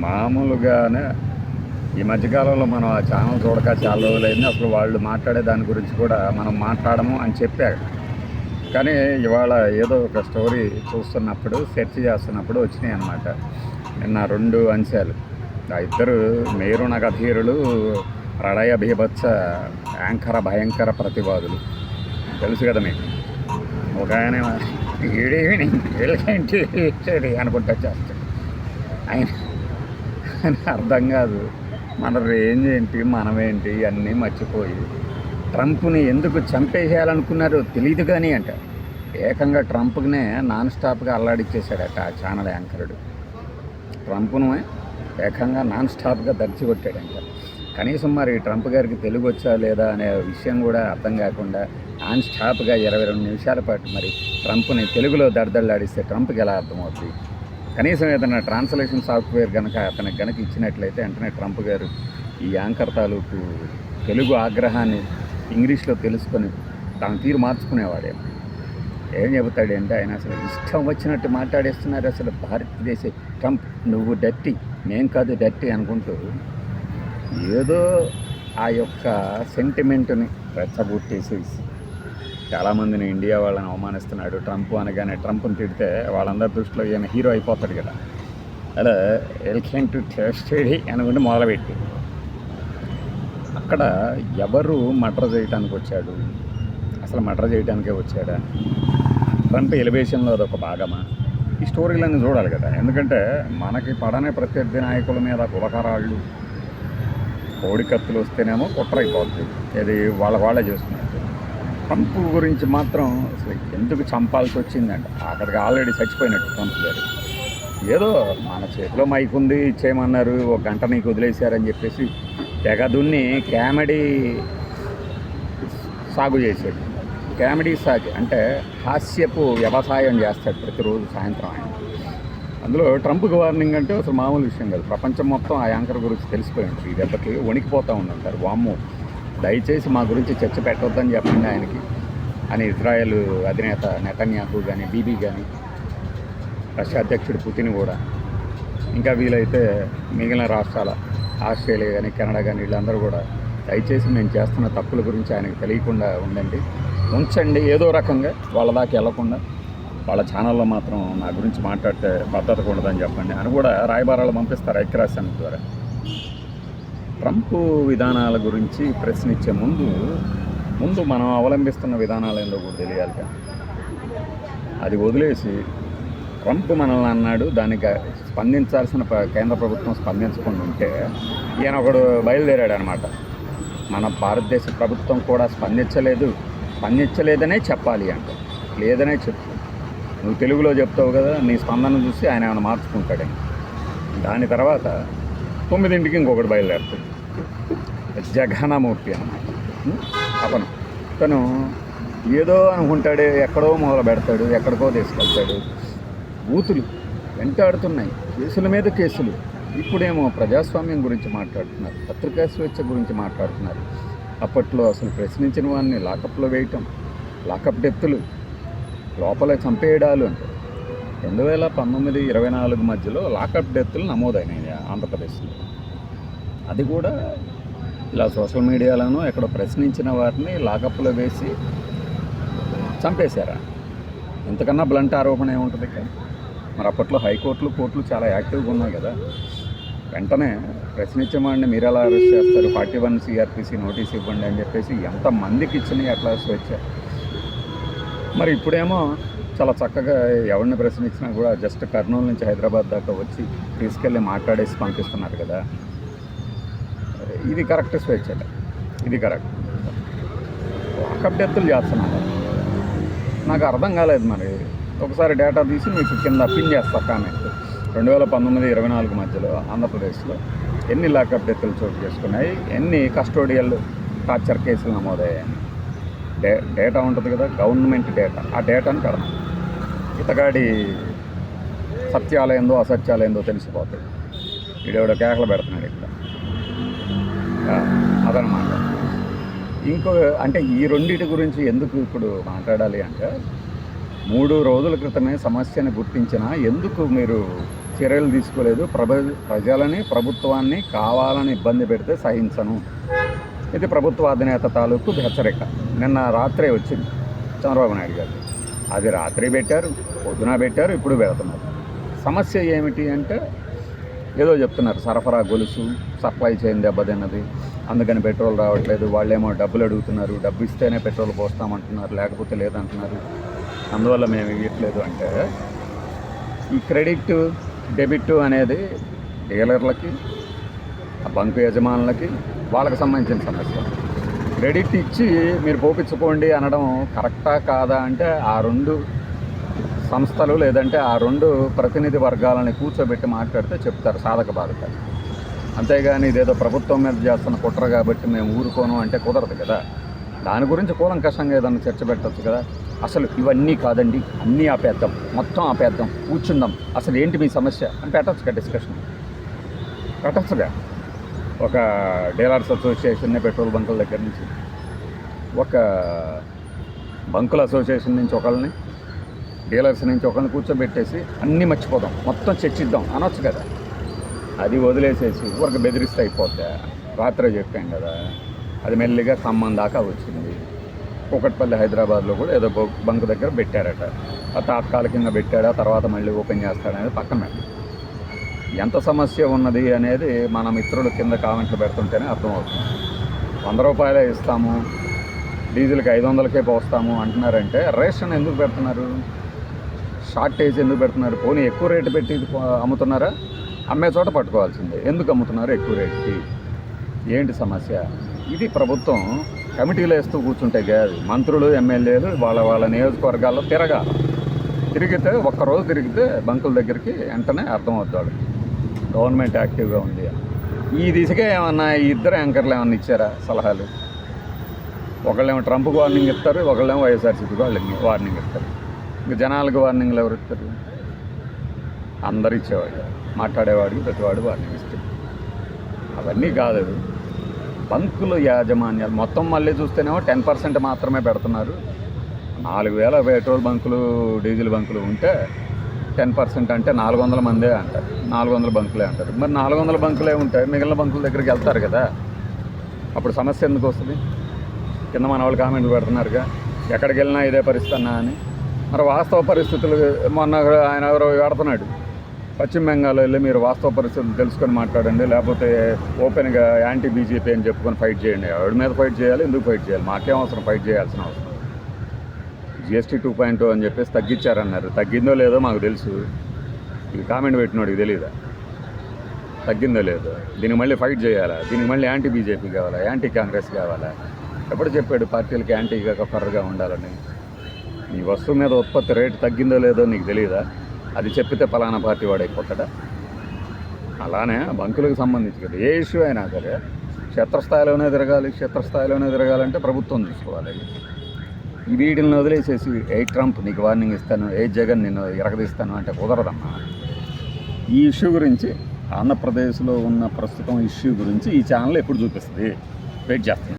మామూలుగానే ఈ మధ్యకాలంలో మనం ఆ ఛానల్ చూడక చాలా రోజులైంది. అసలు వాళ్ళు మాట్లాడే దాని గురించి కూడా మనం మాట్లాడము అని చెప్పారు. కానీ ఇవాళ ఏదో ఒక స్టోరీ చూస్తున్నప్పుడు, సెర్చ్ చేస్తున్నప్పుడు వచ్చినాయి అన్నమాట. నిన్న 2 అంశాలు. ఆ ఇద్దరు మేరు నగధీరులు, ప్రళయ బీభత్స యాంకర భయంకర ప్రతివాదులు. తెలుసు కదా మీకు. ఒక ఆయన వీళ్ళకేంటి అనుకుంటా చేస్తాడు. ఆయన అర్థం కాదు. మన రేంజ్ ఏంటి, మనమేంటి అన్నీ మర్చిపోయి ట్రంప్ని ఎందుకు చంపేసేయాలనుకున్నారో తెలియదు కానీ అంట. ఏకంగా ట్రంప్నే నాన్ స్టాప్గా అల్లాడిచ్చేశాడట ఆ ఛానల్ యాంకరుడు. ట్రంప్ను ఏకంగా నాన్ స్టాప్గా దర్చికొట్టాడంట. కనీసం మరి ట్రంప్ గారికి తెలుగు వచ్చా లేదా అనే విషయం కూడా అర్థం కాకుండా నాన్ స్టాప్గా 22 నిమిషాల పాటు మరి ట్రంప్ని తెలుగులో దడదళ్ళాడిస్తే ట్రంప్కి ఎలా అర్థమవుతుంది? కనీసం ఏదైనా ట్రాన్స్లేషన్ సాఫ్ట్వేర్ కనుక అతనికి కనుక ఇచ్చినట్లయితే వెంటనే ట్రంప్ గారు ఈ యాంకర్ తాలూకు తెలుగు ఆగ్రహాన్ని ఇంగ్లీష్లో తెలుసుకొని తన తీరు మార్చుకునేవాడేమో. ఏం చెబుతాడంటే ఆయన అసలు ఇష్టం వచ్చినట్టు మాట్లాడేస్తున్నారు. అసలు భారతదేశ ట్రంప్ నువ్వు డర్టీ, మేం కాదు డర్టీ అనుకుంటూ ఏదో ఆ యొక్క సెంటిమెంట్ని రెచ్చగొట్టేసి చాలామందిని ఇండియా వాళ్ళని అవమానిస్తున్నాడు. ట్రంప్ అనగానే ట్రంప్ని తిడితే వాళ్ళందరి దృష్టిలో ఈయన హీరో అయిపోతాడు కదా. అలా ఎల్కెన్ టు స్టడీ అనుకుంటే మొదలుపెట్టి అక్కడ ఎవరు మర్డర్ చేయడానికి వచ్చాడు, అసలు మర్డర్ చేయడానికే వచ్చాడా, ట్రంప్ ఎలివేషన్లో అదొక భాగమా? ఈ స్టోరీలన్నీ చూడాలి కదా. ఎందుకంటే మనకి పడనే ప్రత్యర్థి నాయకుల మీద కులకరాళ్ళు, కోడికత్తులు వస్తేనేమో కుట్రైపోతుంది. ఇది వాళ్ళే చేస్తున్నారు. ట్రంప్ గురించి మాత్రం అసలు ఎందుకు చంపాల్సి వచ్చిందంట. అక్కడికి ఆల్రెడీ చచ్చిపోయినట్టు ట్రంప్ గారు. ఏదో మన చేతిలో మైక్ ఉంది ఇచ్చేయమన్నారు, 1 గంట నీకు వదిలేశారని చెప్పేసి తెగదున్ని కామెడీ సాగు చేశాడు. కామెడీ సాగు అంటే హాస్యపు వ్యవసాయం చేస్తాడు ప్రతిరోజు సాయంత్రం ఆయన. అందులో ట్రంప్కి వార్నింగ్ అంటే అసలు మామూలు విషయం కాదు. ప్రపంచం మొత్తం ఆ యాంకర్ గురించి తెలిసిపోయి ఉంటుంది. ఈ దెబ్బకి వణికిపోతూ ఉండంటారు. వామ్మో దయచేసి మా గురించి చర్చ పెట్టొద్దని చెప్పండి ఆయనకి అని ఇజ్రాయెల్ అధినేత నెతన్యాహు కానీ, బీబీ కానీ, రష్యా అధ్యక్షుడు పుతిన్ కూడా, ఇంకా వీలైతే మిగిలిన రాష్ట్రాల ఆస్ట్రేలియా కానీ, కెనడా కానీ వీళ్ళందరూ కూడా దయచేసి మేము చేస్తున్న తప్పుల గురించి ఆయనకు తెలియకుండా ఉంచండి. ఏదో రకంగా వాళ్ళ దాకా వెళ్లకుండా వాళ్ళ ఛానల్లో మాత్రం నా గురించి మాట్లాడితే భద్రత ఉండదని చెప్పండి అని కూడా రాయబారాలు పంపిస్తారు ఐక్యరాజ్య సమితి ద్వారా. ట్రంప్ విధానాల గురించి ప్రశ్నించే ముందు మనం అవలంబిస్తున్న విధానాలు ఏందో కూడా తెలియాలి కదా. అది వదిలేసి ట్రంప్ మనల్ని అన్నాడు, దానికి స్పందించాల్సిన కేంద్ర ప్రభుత్వం స్పందించకుండా ఉంటే ఈయన ఒకడు బయలుదేరాడు అనమాట. మన భారతదేశ ప్రభుత్వం కూడా స్పందించలేదనే చెప్పాలి అంటే, లేదనే చెప్పు. నువ్వు తెలుగులో చెప్తావు కదా, నీ స్పందన చూసి ఆయన ఏమైనా మార్చుకుంటాడని. దాని తర్వాత 9ంటికి ఇంకొకటి బయలుదేరుతాడు. జగన్మూర్తి అన్నమాట తను ఏదో అనుకుంటాడు, ఎక్కడో మొదలు పెడతాడు, ఎక్కడికో తీసుకెళ్తాడు. బూతులు వెంటాడుతున్నాయి, కేసుల మీద కేసులు. ఇప్పుడేమో ప్రజాస్వామ్యం గురించి మాట్లాడుతున్నారు, పత్రికా స్వేచ్ఛ గురించి మాట్లాడుతున్నారు. అప్పట్లో అసలు ప్రశ్నించిన వాడిని లాకప్లో వేయటం, లాకప్ డెత్తులు, లోపల చంపేయడాలు అంటే 2019-24 మధ్యలో లాకప్ డెత్తులు నమోదైనాయి ఆంధ్రప్రదేశ్లో. అది కూడా ఇలా సోషల్ మీడియాలోనూ ఎక్కడో ప్రశ్నించిన వారిని లాకప్లో వేసి చంపేశారా? ఇంతకన్నా బ్లంట్ ఆరోపణ ఏముంటుంది? మరి అప్పట్లో హైకోర్టులు, కోర్టులు చాలా యాక్టివ్గా ఉన్నాయి కదా. వెంటనే ప్రశ్నించే వాడిని మీరు ఎలా అరెస్ట్ చేస్తారు, 41 CRPC నోటీస్ ఇవ్వండి అని చెప్పేసి ఎంతమందికి ఇచ్చినాయి అట్లా స్వేచ్ఛ. మరి ఇప్పుడేమో చాలా చక్కగా ఎవరిని ప్రశ్నించినా కూడా జస్ట్ కర్నూలు నుంచి హైదరాబాద్ దాకా వచ్చి తీసుకెళ్ళి మాట్లాడేసి పంపిస్తున్నారు కదా. ఇది కరెక్ట్ స్వేచ్ఛ, ఇది కరెక్ట్. లాకప్ డెత్తులు చేస్తున్నారు. నాకు అర్థం కాలేదు. మరి ఒకసారి డేటా తీసి మీకు కింద పిన్ చేస్తా కామెంట్. 2019-24 మధ్యలో ఆంధ్రప్రదేశ్లో ఎన్ని లాకప్ డెత్తులు చోటు చేసుకున్నాయి, ఎన్ని కస్టోడియల్ టార్చర్ కేసులు నమోదయ్యాయని డేటా ఉంటుంది కదా, గవర్నమెంట్ డేటా. ఆ డేటాను పెడతాం. ఇతగాడి సత్యాలేందో అసత్యాలేందో తెలిసిపోతాయి. వీడెవడో కేకలు పెడుతున్నాడు ఇక్కడ. అదనమాట. ఇంకో అంటే ఈ రెండింటి గురించి ఎందుకు ఇప్పుడు మాట్లాడాలి అంటే, 3 రోజుల క్రితమే సమస్యను గుర్తించినా ఎందుకు మీరు చర్యలు తీసుకోలేదు. ప్రజలని ప్రభుత్వాన్ని కావాలని ఇబ్బంది పెడితే సహించను. ఇది ప్రభుత్వ అధినేత తాలూకు హెచ్చరిక. నిన్న రాత్రే వచ్చింది చంద్రబాబు నాయుడు గారు. అది రాత్రి పెట్టారు, పొద్దున పెట్టారు, ఇప్పుడు పెడుతున్నారు. సమస్య ఏమిటి అంటే ఏదో చెప్తున్నారు, సరఫరా గొలుసు సప్లై చైన్ దెబ్బతిన్నది, అందుకని పెట్రోల్ రావట్లేదు. వాళ్ళేమో డబ్బులు అడుగుతున్నారు, డబ్బు ఇస్తేనే పెట్రోల్ పోస్తామంటున్నారు, లేకపోతే లేదంటున్నారు, అందువల్ల మేము ఇవ్వట్లేదు. అంటే ఈ క్రెడిట్ డెబిట్ అనేది డీలర్లకి, బంకు యజమానులకి, వాళ్ళకి సంబంధించిన సమస్య. క్రెడిట్ ఇచ్చి మీరు పోపించుకోండి అనడం కరెక్టా కాదా అంటే ఆ రెండు సంస్థలు లేదంటే ఆ రెండు ప్రతినిధి వర్గాలని కూర్చోబెట్టి మాట్లాడితే చెప్తారు సాధక బాధకాలు. అంతేగాని ఇదేదో ప్రభుత్వం మీద చేస్తున్న కుట్ర కాబట్టి మేము ఊరుకోను అంటే కుదరదు కదా. దాని గురించి కూలంకషంగా ఏదన్నా చర్చ పెట్టచ్చు కదా. అసలు ఇవన్నీ కాదండి, అన్నీ ఆపేద్దాం, మొత్తం ఆపేద్దాం, కూర్చుందాం, అసలు ఏంటి మీ సమస్య అని పెట్టచ్చుగా, డిస్కషన్ పెట్టచ్చుగా. ఒక డీలర్స్ అసోసియేషన్ని పెట్రోల్ బంకుల దగ్గర నుంచి, ఒక బంకుల అసోసియేషన్ నుంచి ఒకళ్ళని, డీలర్స్ నుంచి ఒకరిని కూర్చోబెట్టేసి అన్నీ మర్చిపోదాం, మొత్తం చర్చిద్దాం అనొచ్చు కదా. అది వదిలేసేసి ఊరికి బెదిరిస్తే అయిపోద్దా. రాత్రే చెప్పాం కదా, అది మెల్లిగా ఖమ్మం దాకా వచ్చింది. కూకట్పల్లి హైదరాబాద్లో కూడా ఏదో బంకు దగ్గర పెట్టారట. ఆ తాత్కాలికంగా పెట్టాడా, తర్వాత మళ్ళీ ఓపెన్ చేస్తాడనేది పక్కన పెట్టాడు. ఎంత సమస్య ఉన్నది అనేది మన మిత్రులు కింద కామెంట్లు పెడుతుంటేనే అర్థమవుతుంది. 100 రూపాయలే ఇస్తాము, డీజిల్కి 500కే పోస్తాము అంటున్నారంటే రేషన్ ఎందుకు పెడుతున్నారు? షార్టేజ్ ఎందుకు పెడుతున్నారు? పోనీ ఎక్కువ రేటు పెట్టి అమ్ముతున్నారా? అమ్మే చోట పట్టుకోవాల్సిందే. ఎందుకు అమ్ముతున్నారు ఎక్కువ రేటుకి? ఏంటి సమస్య? ఇది ప్రభుత్వం కమిటీలు వేస్తూ కూర్చుంటే కాదు. మంత్రులు, ఎమ్మెల్యేలు వాళ్ళ నియోజకవర్గాల్లో తిరిగితే ఒక్కరోజు తిరిగితే బంకుల దగ్గరికి వెంటనే అర్థమవుతాడు గవర్నమెంట్ యాక్టివ్గా ఉంది. ఈ దిశగా ఏమన్నా ఈ ఇద్దరు యాంకర్లు ఏమన్నా ఇచ్చారా సలహాలు? ఒకళ్ళేమో ట్రంప్కి వార్నింగ్ ఇస్తారు, ఒకళ్ళేమో వైఎస్ఆర్సీపీకి వార్నింగ్ ఇస్తారు. ఇంకా జనాలకు వార్నింగ్లు ఎవరు ఇస్తారు? అందరు ఇచ్చేవాడు, మాట్లాడేవాడికి ప్రతివాడు వార్నింగ్ ఇస్తారు. అవన్నీ కాదు. బంకుల యాజమాన్యాలు మొత్తం మళ్ళీ చూస్తేనేమో 10% మాత్రమే పెడుతున్నారు. 4000 పెట్రోల్ బంకులు, డీజిల్ బంకులు ఉంటే 10% అంటే 400 మందే అంటారు, 400 బంకులే అంటారు. మరి 400 బంకులే ఉంటాయి, మిగిలిన బంకుల దగ్గరికి వెళ్తారు కదా. అప్పుడు సమస్య ఎందుకు వస్తుంది? కింద మన వాళ్ళు కామెంట్లు పెడుతున్నారుగా, ఎక్కడికి వెళ్ళినా ఇదే పరిస్థితి అన్నా అని. మరి వాస్తవ పరిస్థితులు మొన్న ఆయన ఎవరో పెడుతున్నాడు, పశ్చిమ బెంగాల్లో వెళ్ళి మీరు వాస్తవ పరిస్థితులు తెలుసుకొని మాట్లాడండి, లేకపోతే ఓపెన్గా యాంటీ బీజేపీ అని చెప్పుకొని ఫైట్ చేయండి. ఎవరి మీద ఫైట్ చేయాలి, ఎందుకు ఫైట్ చేయాలి? మాకేం అవసరం ఫైట్ చేయాల్సిన అవసరం. GST 2.0 అని చెప్పేసి తగ్గించారన్నారు. తగ్గిందో లేదో మాకు తెలుసు, ఈ కామెంట్ పెట్టినోడికి తెలియదా తగ్గిందో లేదో? దీనికి మళ్ళీ ఫైట్ చేయాలా? దీనికి మళ్ళీ యాంటీ బీజేపీ కావాలా, యాంటీ కాంగ్రెస్ కావాలా? ఎప్పుడు చెప్పాడు పార్టీలకి యాంటీగా ఫర్గా ఉండాలని? నీ వస్తువు మీద ఉత్పత్తి రేటు తగ్గిందో లేదో నీకు తెలియదా? అది చెప్పితే పలానా పార్టీ వాడైపోతాడా? అలానే బంకులకు సంబంధించి కదా ఏ ఇష్యూ అయినా సరే క్షేత్రస్థాయిలోనే తిరగాలంటే ప్రభుత్వం చూసుకోవాలి. ఈ వీటిని వదిలేసేసి ఏ ట్రంప్ నీకు వార్నింగ్ ఇస్తాను, ఏ జగన్ నిన్ను ఎరగదీస్తాను అంటే కుదరదమ్మా. ఈ ఇష్యూ గురించి, ఆంధ్రప్రదేశ్లో ఉన్న ప్రస్తుతం ఇష్యూ గురించి ఈ ఛానల్ ఎప్పుడు చూపిస్తుంది? వెయిట్ చేస్తాను.